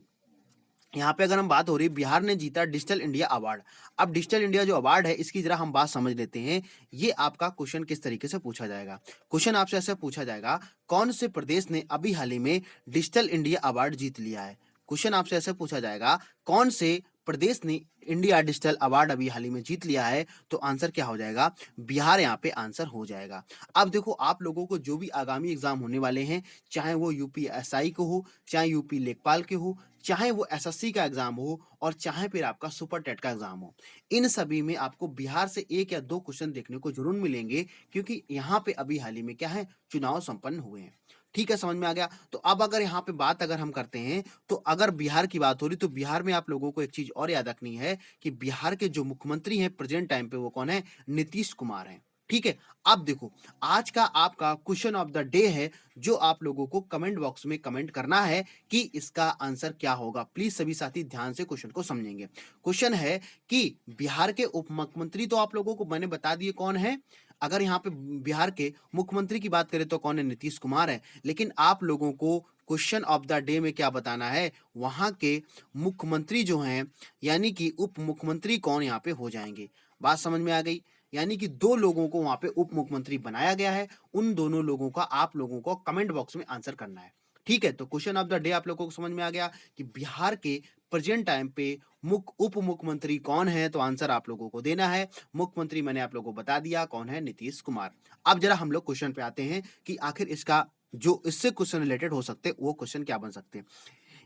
यहाँ पे अगर हम बात हो रही है, बिहार ने जीता डिजिटल इंडिया अवार्ड। अब डिजिटल इंडिया जो अवार्ड है इसकी जरा हम बात समझ लेते हैं। ये आपका क्वेश्चन किस तरीके से पूछा जाएगा? क्वेश्चन आपसे ऐसे पूछा जाएगा, कौन से प्रदेश ने अभी हाल ही में डिजिटल इंडिया अवार्ड जीत लिया है? क्वेश्चन आपसे ऐसे पूछा जाएगा, कौन से प्रदेश ने इंडिया डिजिटल अवार्ड अभी हाल ही में जीत लिया है? तो आंसर क्या हो जाएगा? बिहार यहाँ पे आंसर हो जाएगा। अब देखो आप लोगों को जो भी आगामी एग्जाम होने वाले हैं, चाहे वो यूपीएसआई को हो, चाहे यूपी लेखपाल के हो, चाहे वो एसएससी का एग्जाम हो और चाहे फिर आपका सुपर टेट का एग्जाम हो, इन सभी में आपको बिहार से 1 या 2 क्वेश्चन देखने को जरूर मिलेंगे क्योंकि यहाँ पे अभी हाल ही में क्या है? चुनाव संपन्न हुए हैं। ठीक है, समझ में आ गया? तो अब अगर यहाँ पे बात अगर हम करते हैं तो अगर बिहार की बात हो रही तो बिहार में आप लोगों को एक चीज और याद रखनी है कि बिहार के जो मुख्यमंत्री हैं प्रेजेंट टाइम पे वो कौन है? नीतीश कुमार हैं। ठीक है, अब देखो आज का आपका क्वेश्चन ऑफ द डे है जो आप लोगों को कमेंट बॉक्स में कमेंट करना है कि इसका आंसर क्या होगा। प्लीज सभी साथी ध्यान से क्वेश्चन को समझेंगे। क्वेश्चन है कि बिहार के उप मुख्यमंत्री तो आप लोगों को मैंने बता दिए कौन है। अगर यहाँ पे बिहार के मुख्यमंत्री की बात करें तो कौन है? नीतीश कुमार है। लेकिन आप लोगों को क्वेश्चन ऑफ द डे में क्या बताना है? वहां के मुख्यमंत्री जो हैं यानी कि उप मुख्यमंत्री कौन यहाँ पे हो जाएंगे। बात समझ में आ गई? यानी कि 2 लोगों को वहां पे उप मुख्यमंत्री बनाया गया है, उन दोनों लोगों का आप लोगों को कमेंट बॉक्स में आंसर करना है। ठीक है, तो क्वेश्चन ऑफ द डे आप लोगों को समझ में आ गया कि बिहार के प्रेजेंट टाइम पे उप मुख्यमंत्री कौन है? तो आंसर आप लोगों को देना है। मुख्यमंत्री मैंने आप लोगों को बता दिया कौन है? नीतीश कुमार। अब जरा हम लोग क्वेश्चन पे आते हैं कि आखिर इसका जो इससे क्वेश्चन रिलेटेड हो सकते वो क्वेश्चन क्या बन सकते हैं।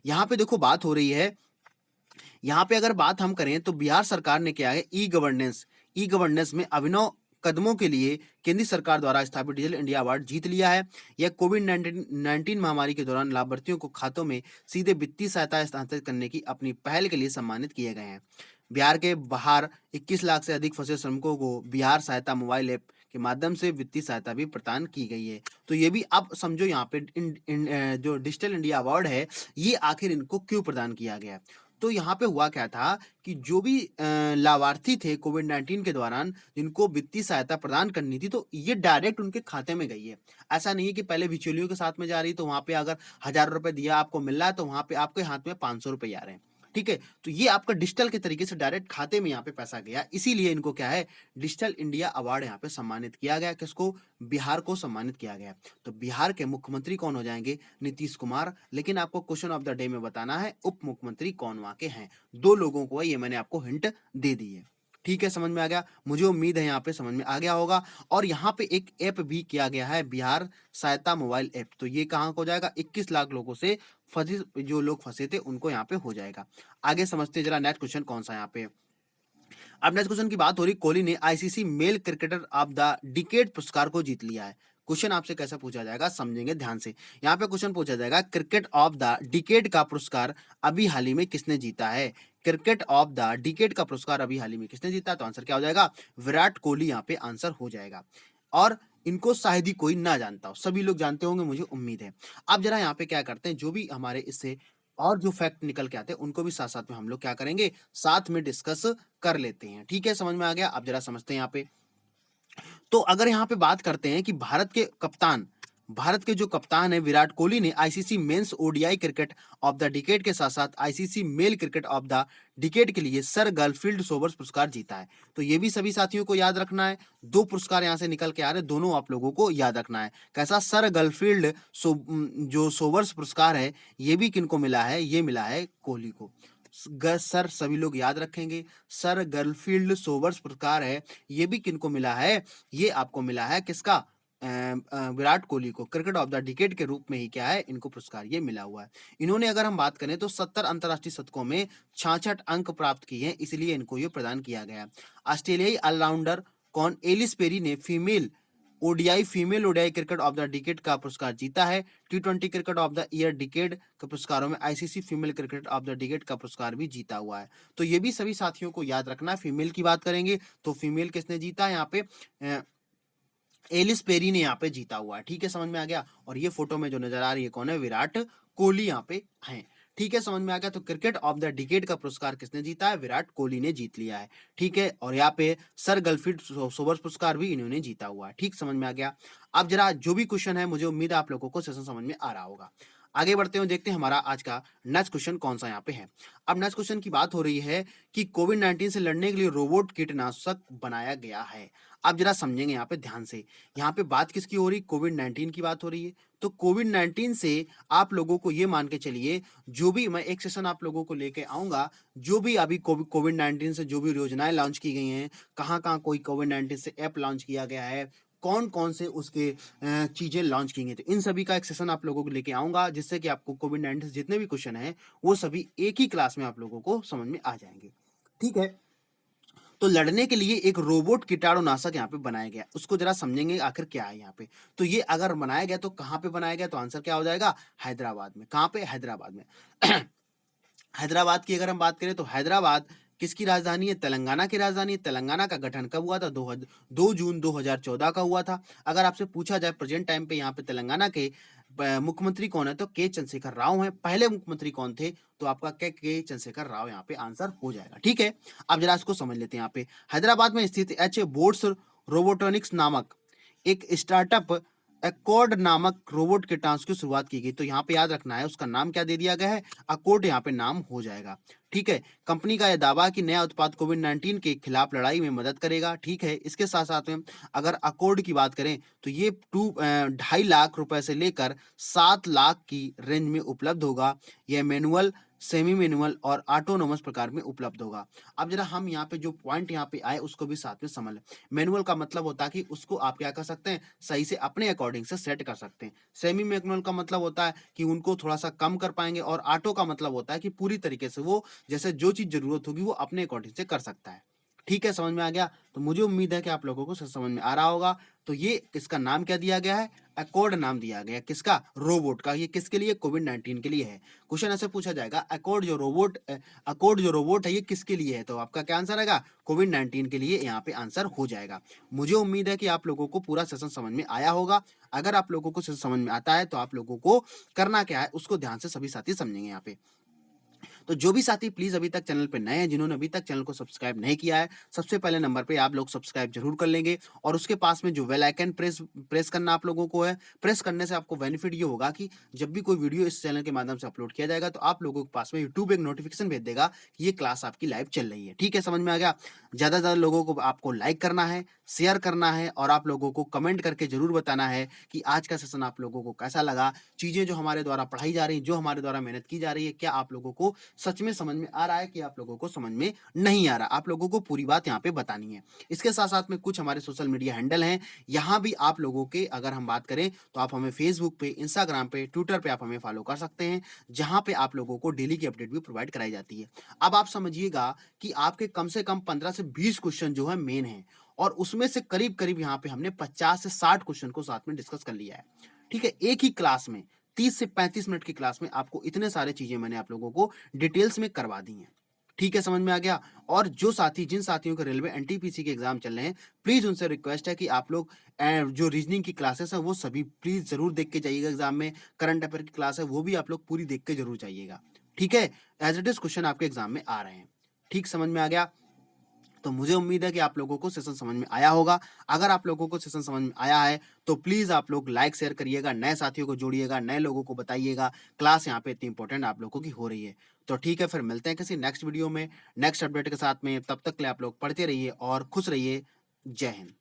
यहाँ पे देखो बात हो रही है, यहाँ पे अगर बात हम करें तो बिहार सरकार ने क्या है? ई गवर्नेंस में अभिनव कदमों के लिए केंद्र सरकार द्वारा स्थापित डिजिटल इंडिया अवार्ड जीत लिया है। यह कोविड 19 महामारी के दौरान लाभार्थियों को खातों में सीधे वित्तीय सहायता हस्तांतरित करने की अपनी पहल के लिए सम्मानित किए गए हैं। बिहार के बाहर 21 लाख से अधिक फंसे श्रमिकों को बिहार सहायता मोबाइल ऐप के माध्यम से वित्तीय सहायता भी प्रदान की गई है। तो ये भी अब समझो यहाँ पे जो डिजिटल इंडिया अवार्ड है ये आखिर इनको क्यों प्रदान किया गया। तो यहाँ पे हुआ क्या था कि जो भी लाभार्थी थे कोविड-19 के दौरान जिनको वित्तीय सहायता प्रदान करनी थी तो ये डायरेक्ट उनके खाते में गई है। ऐसा नहीं है कि पहले बिचौलियों के साथ में जा रही तो वहां पे अगर 1000 रुपए दिया आपको मिल रहा है तो वहां पे आपके हाथ में 500 रुपए आ रहे हैं। ठीक है, तो ये आपका डिजिटल के तरीके से डायरेक्ट खाते में यहाँ पे पैसा गया, इसीलिए इनको क्या है डिजिटल इंडिया अवार्ड यहाँ पे सम्मानित किया गया। किसको? बिहार को सम्मानित किया गया। तो बिहार के मुख्यमंत्री कौन हो जाएंगे? नीतीश कुमार। लेकिन आपको क्वेश्चन ऑफ द डे में बताना है उप मुख्यमंत्री कौन वहां के हैं। दो लोगों को है, ये मैंने आपको हिंट दे दी है। ठीक है, समझ में आ गया? मुझे उम्मीद है यहाँ पे समझ में आ गया होगा। और यहाँ पे एक ऐप भी किया गया है, बिहार सहायता मोबाइल ऐप। तो ये कहाँ हो जाएगा? 21 लाख लोगों से फंसे, जो लोग फंसे थे उनको यहाँ पे हो जाएगा। आगे समझते हैं जरा नेक्स्ट क्वेश्चन कौन सा यहाँ पे। अब नेक्स्ट क्वेश्चन की बात हो रही, कोहली ने ICC male cricketer of the decade पुरस्कार को जीत लिया है। क्वेश्चन आपसे कैसे पूछा जाएगा, समझेंगे ध्यान से। यहाँ पे क्वेश्चन पूछा जाएगा क्रिकेट ऑफ द डिकेड का पुरस्कार अभी हाल ही में किसने जीता है? क्रिकेट ऑफ द डिकेड का पुरस्कार अभी हाल ही में किसने जीता? तो आंसर क्या हो जाएगा? विराट कोहली यहाँ पे आंसर हो जाएगा। और इनको शायद ही कोई ना जानता हो, सभी लोग जानते होंगे मुझे उम्मीद है। अब जरा यहाँ पे क्या करते हैं, जो भी हमारे इससे और जो फैक्ट निकल के आते हैं उनको भी साथ साथ में हम लोग क्या करेंगे, साथ में डिस्कस कर लेते हैं। ठीक है, समझ में आ गया? अब जरा समझते हैं यहाँ पे। तो अगर यहाँ पे बात करते हैं कि भारत के जो कप्तान है विराट कोहली ने ICC men's ODI cricket of the decade के साथ साथ ICC male cricket of the decade के लिए सर गर्लफील्ड सोबर्स पुरस्कार जीता है। तो ये भी सभी साथियों को याद रखना है। दो पुरस्कार यहाँ से निकल के आ रहे हैं, दोनों आप लोगों को याद रखना है। कैसा? सर गर्लफील्ड जो सोबर्स पुरस्कार है, ये भी किनको मिला है? ये मिला है कोहली को। सर सभी लोग याद रखेंगे, सर गर्लफील्ड सोबर्स पुरस्कार है, ये भी किनको मिला है? ये आपको मिला है किसका? विराट कोहली को। क्रिकेट ऑफ द डिकेड के रूप में ही क्या है, इनको पुरस्कार ये मिला हुआ है। इन्होंने अगर हम बात करें तो 70 अंतरराष्ट्रीय शतकों में 66 अंक प्राप्त किए हैं, इसलिए इनको ये प्रदान किया गया। ऑस्ट्रेलियाई ऑलराउंडर कौन? एलिस पेरी ने female ODI cricket of the decade का पुरस्कार जीता है। टी20 cricket of the year decade के पुरस्कारों में ICC female cricket of the decade का पुरस्कार भी जीता हुआ है। तो ये भी सभी साथियों को याद रखना है। फीमेल की बात करेंगे तो फीमेल किसने जीता है? यहाँ पे एलिस पेरी ने यहाँ पे जीता हुआ है। ठीक है, समझ में आ गया? और ये फोटो में जो नजर आ रही है कौन है? विराट कोहली यहाँ पे हैं। ठीक है, समझ में आ गया? तो क्रिकेट ऑफ द डिकेड का पुरस्कार किसने जीता है? विराट कोहली ने जीत लिया है। ठीक है, और यहाँ पे सर गर्लफील्ड सोबर्स पुरस्कार भी इन्होंने जीता हुआ है। ठीक, समझ में आ गया? अब जरा जो भी क्वेश्चन है, मुझे उम्मीद है आप लोगों को सेशन समझ में आ रहा होगा। आगे बढ़ते हुए देखते हैं हमारा आज का नेक्स्ट क्वेश्चन कौन सा यहाँ पे है। अब नेक्स्ट क्वेश्चन की बात हो रही है कि कोविड-19 से लड़ने के लिए रोबोट कीटनाशक बनाया गया है। अब जरा समझेंगे यहाँ पे ध्यान से। यहाँ पे बात किसकी हो रही? कोविड-19 की बात हो रही है। तो कोविड-19 से आप लोगों को ये मान के चलिए, जो भी मैं एक सेशन आप लोगों को लेके आऊंगा, जो भी अभी कोविड-19 से जो भी योजनाएं लॉन्च की गई हैं, कहाँ-कहाँ कोई कोविड-19 से ऐप लॉन्च किया गया है, कौन-कौन से उसके चीजें लॉन्च की गई, तो इन सभी का एक सेशन आप लोगों को लेके आऊंगा, जिससे कि आपको कोविड-19 से जितने भी क्वेश्चन हैं वो सभी एक ही क्लास में आप लोगों को समझ में आ जाएंगे। ठीक है, तो लड़ने के लिए एक रोबोट कीटाणुनाशक यहाँ पे बनाया गया, उसको जरा समझेंगे आखिर क्या है यहाँ पे। तो ये अगर बनाया गया तो कहाँ पे बनाया गया? तो आंसर क्या हो जाएगा? हैदराबाद में। कहाँ पे? हैदराबाद में। हैदराबाद की अगर हम बात करें तो हैदराबाद किसकी राजधानी है? तेलंगाना की राजधानी है। तेलंगाना का गठन कब हुआ था? 2 जून 2014 का हुआ था। अगर आपसे पूछा जाए प्रेजेंट टाइम पे यहाँ पे तेलंगाना के मुख्यमंत्री कौन है, तो के चंद्रशेखर राव हैं। पहले मुख्यमंत्री कौन थे? तो आपका के चंद्रशेखर राव यहाँ पे आंसर हो जाएगा। ठीक है, अब जरा इसको समझ लेते हैं। यहाँ पे हैदराबाद में स्थित एच बोट्स रोबोटॉनिक्स नामक एक स्टार्टअप एकॉर्ड नामक रोबोट के टास्क की शुरुआत की गई। तो यहाँ पे याद रखना है उसका नाम क्या दे दिया गया है? अकॉर्ड यहाँ पे नाम हो जाएगा। ठीक है, कंपनी का यह दावा कि नया उत्पाद कोविड-19 के खिलाफ लड़ाई में मदद करेगा। ठीक है, इसके साथ साथ में अगर अकॉर्ड की बात करें तो ये 2.5 लाख रुपए से लेकर 7 लाख की रेंज में उपलब्ध होगा। यह मैनुअल, सेमी मैनुअल और ऑटोनोमस प्रकार में उपलब्ध होगा। अब जरा हम यहाँ पे जो पॉइंट यहाँ पे आए उसको भी साथ में समझ लें। मैनुअल का मतलब होता है कि उसको आप क्या कर सकते हैं, सही से अपने अकॉर्डिंग से सेट कर सकते हैं। सेमी मैनुअल का मतलब होता है कि उनको थोड़ा सा कम कर पाएंगे, और ऑटो का मतलब होता है कि पूरी तरीके से वो जैसे जो चीज जरूरत होगी वो अपने अकॉर्डिंग से कर सकता है। ठीक है, समझ में आ गया? तो मुझे उम्मीद है कि आप लोगों को समझ में आ रहा होगा। तो ये इसका नाम क्या दिया गया है? अकॉर्ड नाम दिया गया। किसका? रोबोट का। ये किसके लिए? कोविड-19 के लिए है। क्वेश्चन ऐसे पूछा जाएगा, अकॉर्ड जो रोबोट है ये किसके लिए है? तो आपका क्या आंसर आएगा? कोविड-19 के लिए यहाँ पे आंसर हो जाएगा। मुझे उम्मीद है कि आप लोगों को पूरा सेशन समझ में आया होगा। अगर आप लोगों को सेशन समझ में आता है तो आप लोगों को करना क्या है उसको ध्यान से सभी साथी समझेंगे यहाँ पे। तो जो भी साथी प्लीज़ अभी तक चैनल पे नए हैं, जिन्होंने अभी तक चैनल को सब्सक्राइब नहीं किया है, सबसे पहले नंबर पे आप लोग सब्सक्राइब ज़रूर कर लेंगे और उसके पास में जो बेल आइकन प्रेस करना आप लोगों को है। प्रेस करने से आपको बेनिफिट ये होगा कि जब भी कोई वीडियो इस चैनल के माध्यम से अपलोड किया जाएगा, तो आप लोगों के पास में यूट्यूब एक नोटिफ़िकेशन भेज देगा कि ये क्लास आपकी लाइव चल रही है। ठीक है, समझ में आ गया? ज़्यादा से ज़्यादा लोगों को आपको लाइक करना है, शेयर करना है और आप लोगों को कमेंट करके ज़रूर बताना है कि आज का सेशन आप लोगों को कैसा लगा? चीज़ें जो हमारे द्वारा पढ़ाई जा रही हैं, जो हमारे द्वारा मेहनत की जा रही है, क्या आप लोगों को सच में समझ में आ रहा है कि आप लोगों को समझ में नहीं आ रहा? आप लोगों को पूरी बात यहाँ पे बतानी है। इसके साथ-साथ में कुछ हमारे सोशल मीडिया हैंडल हैं, यहाँ भी आप लोगों के अगर हम बात करें तो आप हमें फेसबुक पे, इंस्टाग्राम पे, ट्विटर पे आप हमें फॉलो कर सकते हैं, जहाँ पे आप लोगों को डेली की अपडेट भी प्रोवाइड कराई जाती है। अब आप समझिएगा कि आपके कम से कम 15 से 20 क्वेश्चन जो है मेन हैं और उसमें से करीब-करीब यहाँ पे हमने 50 से 60 क्वेश्चन को साथ में डिस्कस कर लिया है। ठीक है? एक ही क्लास में 30 से 35 मिनट की क्लास में आपको इतने सारे चीज़ें मैंने आप लोगों को डिटेल्स में करवा दी हैं। ठीक है, समझ में आ गया? और जो साथी जिन साथियों के रेलवे एनटीपीसी के एग्ज़ाम चल रहे हैं, प्लीज़ उनसे रिक्वेस्ट है कि आप लोग जो रीजनिंग की क्लासेस हैं, वो सभी प्लीज़ ज़रूर देख के जाइएगा एग्ज़ाम में। करंट अफेयर की क्लास है, वो भी आप लोग पूरी देख के ज़रूर जाइएगा। ठीक है? एज़ इट इज़ क्वेश्चन आपके एग्ज़ाम में आ रहे हैं। ठीक समझ में आ गया? तो मुझे उम्मीद है कि आप लोगों को सेशन समझ में आया होगा। अगर आप लोगों को सेशन समझ में आया है, तो प्लीज़ आप लोग लाइक शेयर करिएगा, नए साथियों को जोड़िएगा, नए लोगों को बताइएगा, क्लास यहाँ पे इतनी इंपॉर्टेंट आप लोगों की हो रही है। तो ठीक है, फिर मिलते हैं किसी नेक्स्ट वीडियो में, नेक्स्ट अपडेट के साथ में। तब तक के लिए आप लोग पढ़ते रहिए और खुश रहिए। जय हिंद।